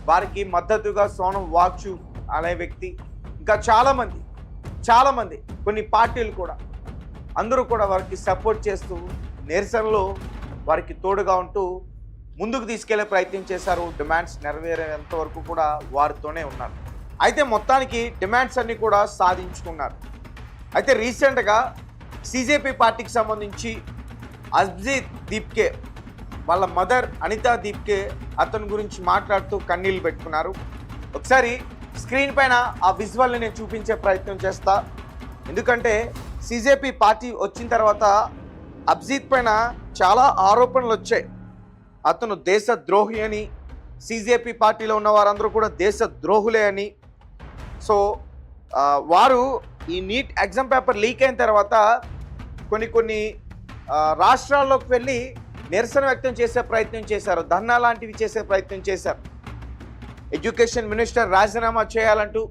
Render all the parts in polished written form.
వారికి మద్దతుగా సోనం వాగ్చూ అనే వ్యక్తి, ఇంకా చాలామంది కొన్ని పార్టీలు కూడా అందరూ కూడా వారికి సపోర్ట్ చేస్తూ నిరసనలో వారికి తోడుగా ఉంటూ ముందుకు తీసుకెళ్లే ప్రయత్నం చేశారు. డిమాండ్స్ నెరవేరేంత వరకు కూడా వారితోనే ఉన్నారు. అయితే మొత్తానికి డిమాండ్స్ అన్నీ కూడా సాధించుకున్నారు. అయితే రీసెంట్గా సిజేపీ పార్టీకి సంబంధించి అభిజిత్ దీప్కే వాళ్ళ మదర్ అనితా దీప్కే అతని గురించి మాట్లాడుతూ కన్నీళ్ళు పెట్టుకున్నారు. ఒకసారి స్క్రీన్ పైన ఆ విజువల్ని నేను చూపించే ప్రయత్నం చేస్తా. ఎందుకంటే సిజేపీ పార్టీ వచ్చిన తర్వాత అభిజిత్ పైన చాలా ఆరోపణలు వచ్చాయి. అతను దేశద్రోహి అని, సిజేపీ పార్టీలో ఉన్న వారందరూ కూడా దేశద్రోహులే అని. సో వారు ఈ నీట్ ఎగ్జామ్ పేపర్ లీక్ అయిన తర్వాత కొన్ని రాష్ట్రాల్లోకి వెళ్ళి నిరసన వ్యక్తం చేసే ప్రయత్నం చేశారు, ధర్నా లాంటివి చేసే ప్రయత్నం చేశారు. ఎడ్యుకేషన్ మినిస్టర్ రాజీనామా చేయాలంటూ,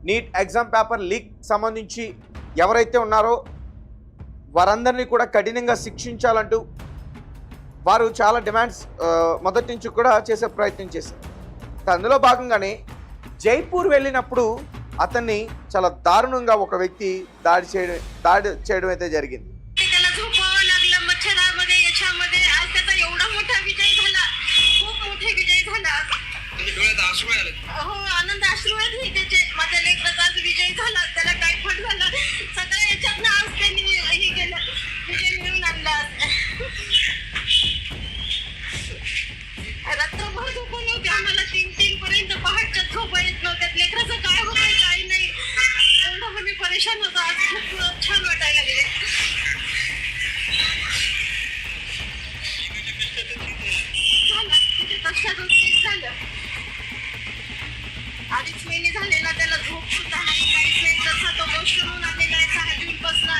నీట్ ఎగ్జామ్ పేపర్ లీక్ సంబంధించి ఎవరైతే ఉన్నారో వారందరినీ కూడా కఠినంగా శిక్షించాలంటూ వారు చాలా డిమాండ్స్ మొదటి నుంచి కూడా చేసే ప్రయత్నం చేశారు. అందులో భాగంగానే జైపూర్ వెళ్ళినప్పుడు అతన్ని చాలా దారుణంగా ఒక వ్యక్తి దాడి చేయడం అయితే జరిగింది. आनंद अश्रू आहेत त्याचे. माझ्या लेकराचा आज विजय झाला, त्याला टायफॉइड झाला, सगळ्या याच्यातनं आज त्यांनी हे केलं, विजय मिळवून आणला. रात्रभर झोपवलं नव्हते आम्हाला, 3 पर्यंत पहाटच्या झोपा येत नव्हत्या. लेकराचं काय होतंय काय नाही एवढं मी परेशान होतो. आज खूप छान वाटायला लागले. झालं तिथे तशा गोष्टी झालं. 2.5 महिने झालेला त्याला झोप सुद्धा नाही, काहीच नाही. जसा तो गोष्ट म्हणून आलेला आहे 6 जूनपासून,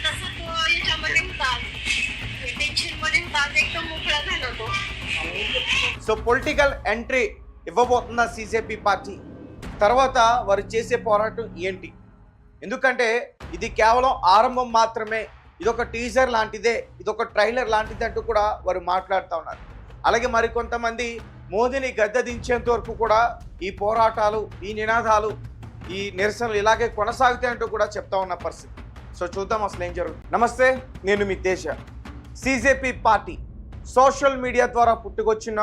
तसा तो याच्यामध्ये होता, टेन्शनमध्ये होता. आज एकदम मोकळा झाला तो. సో పొలిటికల్ ఎంట్రీ ఇవ్వబోతున్న సిజేపీ పార్టీ తర్వాత వారు చేసే పోరాటం ఏంటి? ఎందుకంటే ఇది కేవలం ఆరంభం మాత్రమే, ఇదొక టీజర్ లాంటిదే, ఇదొక ట్రైలర్ లాంటిది అంటూ కూడా వారు మాట్లాడుతూ ఉన్నారు. అలాగే మరికొంతమంది మోదీని గద్దె దించేంత వరకు కూడా ఈ పోరాటాలు, ఈ నినాదాలు, ఈ నిరసనలు ఇలాగే కొనసాగుతాయంటూ కూడా చెప్తా ఉన్న పరిస్థితి. సో చూద్దాం అసలు ఏం జరుగుతుంది. నమస్తే, నేను మీ దేశ. సిజేపీ పార్టీ సోషల్ మీడియా ద్వారా పుట్టుకొచ్చిన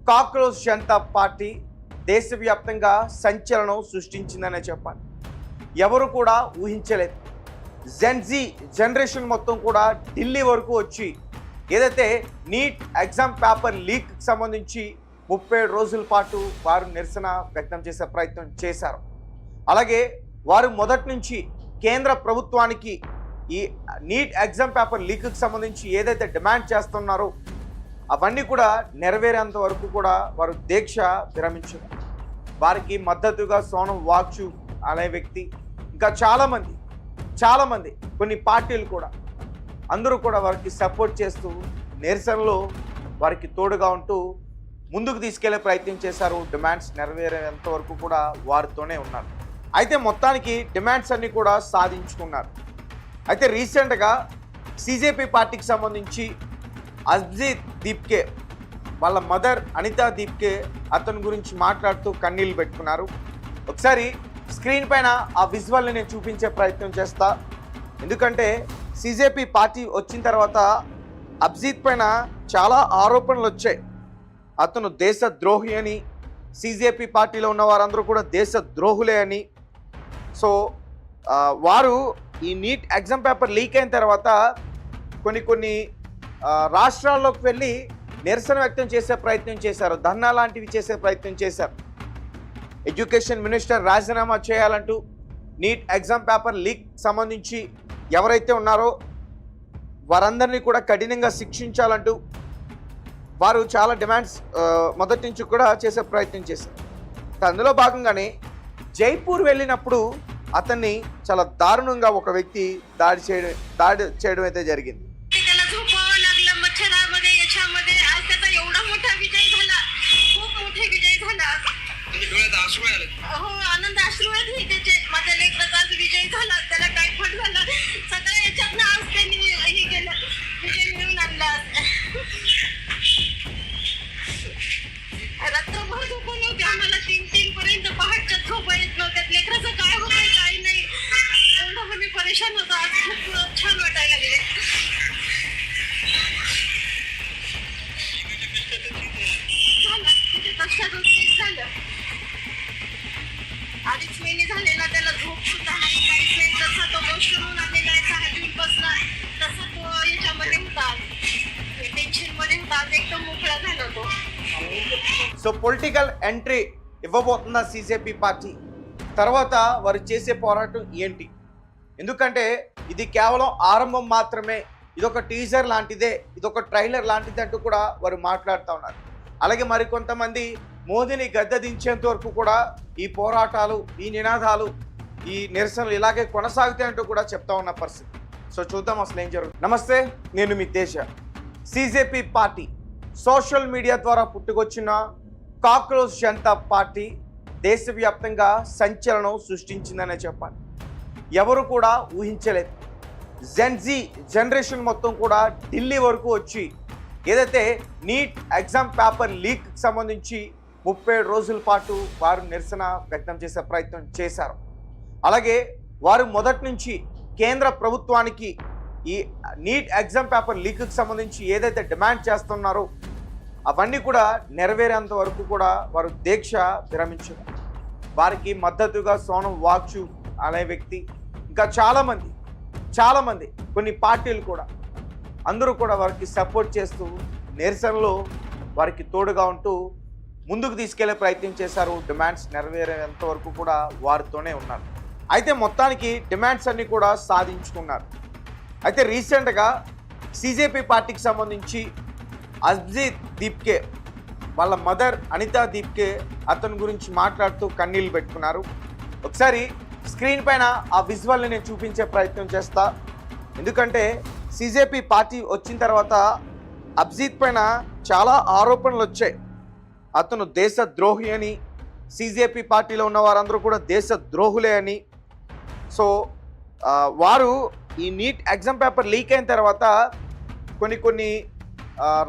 కాక్రోచ్ జనతా పార్టీ దేశవ్యాప్తంగా సంచలనం సృష్టించిందనే చెప్పాలి. ఎవరు కూడా ఊహించలేదు. జెన్జీ జనరేషన్ మొత్తం కూడా ఢిల్లీ వరకు వచ్చి ఏదైతే నీట్ ఎగ్జామ్ పేపర్ లీక్ సంబంధించి 37 రోజుల పాటు వారు నిరసన వ్యక్తం చేసే ప్రయత్నం చేశారు. అలాగే వారు మొదటి నుంచి కేంద్ర ప్రభుత్వానికి ఈ నీట్ ఎగ్జామ్ పేపర్ లీక్కి సంబంధించి ఏదైతే డిమాండ్ చేస్తున్నారో అవన్నీ కూడా నెరవేరేంత వరకు కూడా వారు దీక్ష విరమించారు. వారికి మద్దతుగా సోనం వాగ్చూ అనే వ్యక్తి, ఇంకా చాలామంది కొన్ని పార్టీలు కూడా అందరూ కూడా వారికి సపోర్ట్ చేస్తూ నిరసనలో వారికి తోడుగా ఉంటూ ముందుకు తీసుకెళ్లే ప్రయత్నం చేశారు. డిమాండ్స్ నెరవేరేంత వరకు కూడా వారితోనే ఉన్నారు. అయితే మొత్తానికి డిమాండ్స్ అన్నీ కూడా సాధించుకున్నారు. అయితే రీసెంట్గా సిజేపీ పార్టీకి సంబంధించి అభిజిత్ దీప్కే వాళ్ళ మదర్ అనితా దీప్కే అతని గురించి మాట్లాడుతూ కన్నీళ్ళు పెట్టుకున్నారు. ఒకసారి స్క్రీన్ పైన ఆ విజువల్ని నేను చూపించే ప్రయత్నం చేస్తా. ఎందుకంటే సిజేపీ పార్టీ వచ్చిన తర్వాత అభిజిత్ పైన చాలా ఆరోపణలు వచ్చాయి. అతను దేశద్రోహి అని, సిజేపీ పార్టీలో ఉన్న వారందరూ కూడా దేశద్రోహులే అని. సో వారు ఈ నీట్ ఎగ్జామ్ పేపర్ లీక్ అయిన తర్వాత కొన్ని రాష్ట్రాల్లోకి వెళ్ళి నిరసన వ్యక్తం చేసే ప్రయత్నం చేశారు, ధర్నా లాంటివి చేసే ప్రయత్నం చేశారు. ఎడ్యుకేషన్ మినిస్టర్ రాజీనామా చేయాలంటూ, నీట్ ఎగ్జామ్ పేపర్ లీక్ సంబంధించి ఎవరైతే ఉన్నారో వారందరినీ కూడా కఠినంగా శిక్షించాలంటూ వారు చాలా డిమాండ్స్ మొదటి నుంచి కూడా చేసే ప్రయత్నం చేశారు. అందులో భాగంగానే జైపూర్ వెళ్ళినప్పుడు అతన్ని చాలా దారుణంగా ఒక వ్యక్తి దాడి చేయడం అయితే జరిగింది. त्याला झोपावं लागलं मच्छरामध्ये याच्यामध्ये. आज त्याचा एवढा मोठा विजय झाला, खूप मोठा विजय झाला. हो, आनंद अश्रू आहेत त्याचे. माझ्या लेकराचा आज विजय झाला, त्याला टायफॉइड झाला, सगळ्या याच्यातनं आज त्यांनी हे केलं, विजय मिळवून आणला. रात्रभर झोपवलं नव्हते आम्हाला, अडीच महिने झाले ना, त्याला झोप सुद्धा नाही, काहीच नाही. जसा तो वॉशरूमहून आलेला आहे 6 जूनपासनं, तसा तो याच्यामध्ये होता, टेन्शनमध्ये होता. आज एकदम मोकळा झाला तो. సో పొలిటికల్ ఎంట్రీ ఇవ్వబోతున్న సీజేపీ పార్టీ తర్వాత వారు చేసే పోరాటం ఏంటి? ఎందుకంటే ఇది కేవలం ఆరంభం మాత్రమే, ఇదొక టీజర్ లాంటిదే, ఇదొక ట్రైలర్ లాంటిది అంటూ కూడా వారు మాట్లాడుతూ ఉన్నారు. అలాగే మరికొంతమంది మోదీని గద్దె దించేంత వరకు కూడా ఈ పోరాటాలు, ఈ నినాదాలు, ఈ నిరసనలు ఇలాగే కొనసాగుతాయంటూ కూడా చెప్తా ఉన్న పరిస్థితి. సో చూద్దాం అసలు ఏం జరుగుతుంది. నమస్తే, నేను మీ దేశ. సీజేపీ పార్టీ సోషల్ మీడియా ద్వారా పుట్టుకొచ్చిన కాక్రోచ్ జనతా పార్టీ దేశవ్యాప్తంగా సంచలనం సృష్టించిందనే చెప్పాలి. ఎవరు కూడా ఊహించలేదు. జెన్జీ జనరేషన్ మొత్తం కూడా ఢిల్లీ వరకు వచ్చి ఏదైతే నీట్ ఎగ్జామ్ పేపర్ లీక్ సంబంధించి 37 రోజుల పాటు వారు నిరసన వ్యక్తం చేసే ప్రయత్నం చేశారు. అలాగే వారు మొదటి నుంచి కేంద్ర ప్రభుత్వానికి ఈ నీట్ ఎగ్జామ్ పేపర్ లీక్కి సంబంధించి ఏదైతే డిమాండ్ చేస్తున్నారో అవన్నీ కూడా నెరవేరేంత వరకు కూడా వారు దీక్ష విరమించారు. వారికి మద్దతుగా సోనం వాగ్చూ అనే వ్యక్తి, ఇంకా చాలామంది కొన్ని పార్టీలు కూడా అందరూ కూడా వారికి సపోర్ట్ చేస్తూ నిరసనలో వారికి తోడుగా ఉంటూ ముందుకు తీసుకెళ్లే ప్రయత్నం చేశారు. డిమాండ్స్ నెరవేరేంత వరకు కూడా వారితోనే ఉన్నారు. అయితే మొత్తానికి డిమాండ్స్ అన్నీ కూడా సాధించుకున్నారు. అయితే రీసెంట్గా సీజేపీ పార్టీకి సంబంధించి అభిజిత్ దీప్కే వాళ్ళ మదర్ అనితా దీప్కే అతని గురించి మాట్లాడుతూ కన్నీళ్ళు పెట్టుకున్నారు. ఒకసారి స్క్రీన్ పైన ఆ విజువల్ని నేను చూపించే ప్రయత్నం చేస్తా. ఎందుకంటే సీజేపీ పార్టీ వచ్చిన తర్వాత అభిజిత్ పైన చాలా ఆరోపణలు వచ్చాయి. అతను దేశద్రోహి అని, సీజేపీ పార్టీలో ఉన్న వారందరూ కూడా దేశద్రోహులే అని. సో వారు ఈ నీట్ ఎగ్జామ్ పేపర్ లీక్ అయిన తర్వాత కొన్ని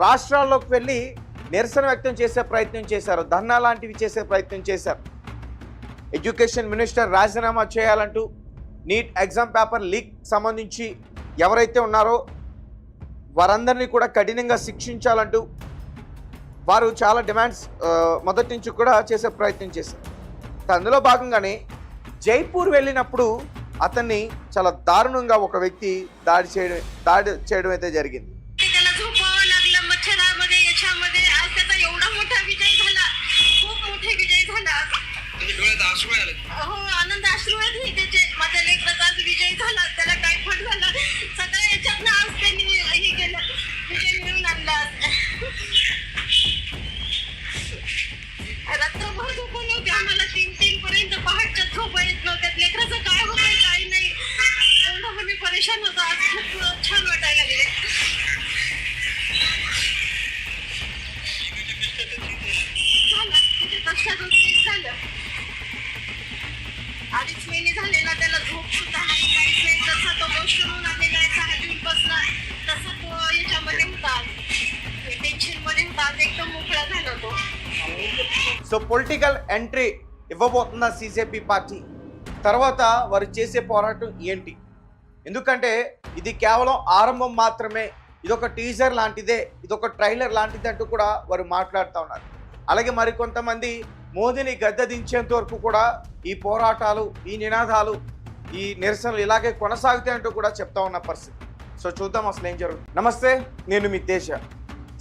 రాష్ట్రాల్లోకి వెళ్ళి నిరసన వ్యక్తం చేసే ప్రయత్నం చేశారు, ధర్నా లాంటివి చేసే ప్రయత్నం చేశారు. ఎడ్యుకేషన్ మినిస్టర్ రాజీనామా చేయాలంటూ, నీట్ ఎగ్జామ్ పేపర్ లీక్ సంబంధించి ఎవరైతే ఉన్నారో వారందరినీ కూడా కఠినంగా శిక్షించాలంటూ వారు చాలా డిమాండ్స్ మొదటి నుంచి కూడా చేసే ప్రయత్నం చేశారు. అందులో భాగంగానే జైపూర్ వెళ్ళినప్పుడు అతన్ని చాలా దారుణంగా ఒక వ్యక్తి దాడి చేయడం అయితే జరిగింది. त्याला झोपावं लागलं मच्छरामध्ये, याच्यामध्ये. आज त्याचा एवढा मोठा विजय झाला, खूप मोठा विजय झाला. हो, आनंद अश्रू आहेत हे त्याचे. माझ्या लेकराचा आज विजय झाला, त्याला टायफॉइड झाला, सगळ्या याच्यातनं आज त्यांनी हे केलं, विजय मिळवून आणला. रात्रभर झोपवलं नव्हते आम्हाला, 3 पर्यंत पहाटच्या झोपा येत नव्हत्या. लेकराचं काय होतंय काय नाही, एवढं आम्ही परेशान होतो. आज खूप छान वाटायला लागले. झालं 2.5 महिने झाले ना, त्याला झोप सुद्धा नाही, काहीच नाही. जसा तो वॉशरूमहून आलेला आहे 6 जूनपासनं, तसा तो याच्यामध्ये होता, टेन्शनमध्ये होता. आज एकदम मोकळा झाला तो. సో పొలిటికల్ ఎంట్రీ ఇవ్వబోతున్న సీజేపీ పార్టీ తర్వాత వారు చేసే పోరాటం ఏంటి? ఎందుకంటే ఇది కేవలం ఆరంభం మాత్రమే, ఇదొక టీజర్ లాంటిదే, ఇదొక ట్రైలర్ లాంటిది అంటూ కూడా వారు మాట్లాడుతూ ఉన్నారు. అలాగే మరికొంతమంది మోదీని గద్దె దించేంత వరకు కూడా ఈ పోరాటాలు, ఈ నినాదాలు, ఈ నిరసనలు ఇలాగే కొనసాగుతాయంటూ కూడా చెప్తా ఉన్న పరిస్థితి. సో చూద్దాం అసలు ఏం జరుగుతుంది. నమస్తే, నేను మీ దేశ.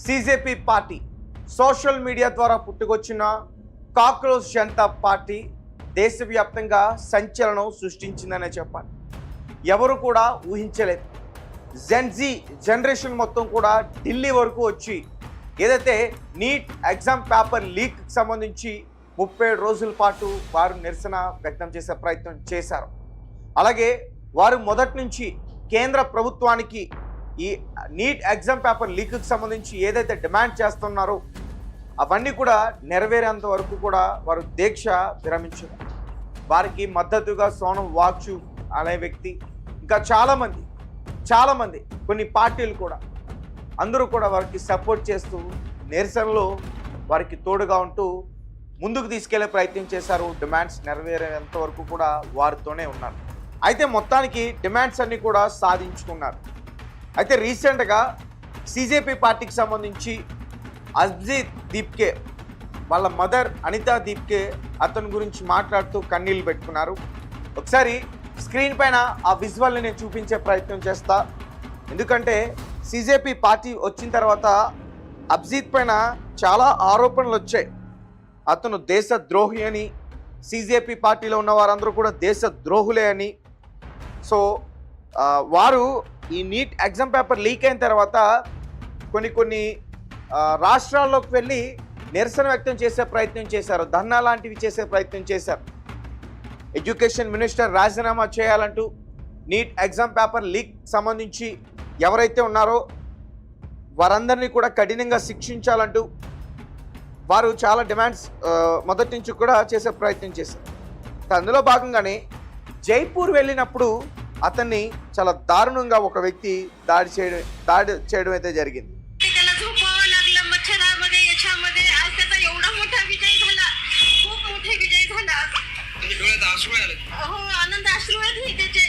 సీజేపీ పార్టీ సోషల్ మీడియా ద్వారా పుట్టుకొచ్చిన కాక్రోచ్ జనతా పార్టీ దేశవ్యాప్తంగా సంచలనం సృష్టించిందనే చెప్పాలి. ఎవరు కూడా ఊహించలేదు. జెన్జీ జనరేషన్ మొత్తం కూడా ఢిల్లీ వరకు వచ్చి ఏదైతే నీట్ ఎగ్జామ్ పేపర్ లీక్ సంబంధించి 37 రోజుల పాటు వారు నిరసన వ్యక్తం చేసే ప్రయత్నం చేశారు. అలాగే వారు మొదటి నుంచి కేంద్ర ప్రభుత్వానికి ఈ నీట్ ఎగ్జామ్ పేపర్ లీక్కి సంబంధించి ఏదైతే డిమాండ్ చేస్తున్నారో అవన్నీ కూడా నెరవేరేంత వరకు కూడా వారు దీక్ష విరమించారు. వారికి మద్దతుగా సోనం వాగ్చూ అనే వ్యక్తి, ఇంకా చాలామంది కొన్ని పార్టీలు కూడా అందరూ కూడా వారికి సపోర్ట్ చేస్తూ నిరసనలో వారికి తోడుగా ఉంటూ ముందుకు తీసుకెళ్లే ప్రయత్నం చేశారు. డిమాండ్స్ నెరవేరేంత వరకు కూడా వారితోనే ఉన్నారు. అయితే మొత్తానికి డిమాండ్స్ అన్నీ కూడా సాధించుకున్నారు. అయితే రీసెంట్గా సీజేపీ పార్టీకి సంబంధించి అభిజిత్ దీప్కే వాళ్ళ మదర్ అనితా దీప్కే అతని గురించి మాట్లాడుతూ కన్నీళ్ళు పెట్టుకున్నారు. ఒకసారి స్క్రీన్ పైన ఆ విజువల్ని నేను చూపించే ప్రయత్నం చేస్తా. ఎందుకంటే సిజేపీ పార్టీ వచ్చిన తర్వాత అభిజిత్ పైన చాలా ఆరోపణలు వచ్చాయి. అతను దేశద్రోహి అని, సిజేపీ పార్టీలో ఉన్న వారందరూ కూడా దేశద్రోహులే అని. సో వారు ఈ నీట్ ఎగ్జామ్ పేపర్ లీక్ అయిన తర్వాత కొన్ని రాష్ట్రాల్లోకి వెళ్ళి నిరసన వ్యక్తం చేసే ప్రయత్నం చేశారు, ధర్నా లాంటివి చేసే ప్రయత్నం చేశారు. ఎడ్యుకేషన్ మినిస్టర్ రాజీనామా చేయాలంటూ, నీట్ ఎగ్జామ్ పేపర్ లీక్ సంబంధించి ఎవరైతే ఉన్నారో వారందరినీ కూడా కఠినంగా శిక్షించాలంటూ వారు చాలా డిమాండ్స్ మొదటి నుంచి కూడా చేసే ప్రయత్నం చేశారు. అందులో భాగంగానే జైపూర్ వెళ్ళినప్పుడు అతన్ని చాలా దారుణంగా ఒక వ్యక్తి దాడి చేయడం అయితే జరిగింది. त्याला झोपावं लागलं मच्छरामध्ये याच्यामध्ये. आज त्याचा एवढा मोठा विजय झाला, खूप मोठा विजय झाला. हो, आनंद अश्रू आहेत हे त्याचे.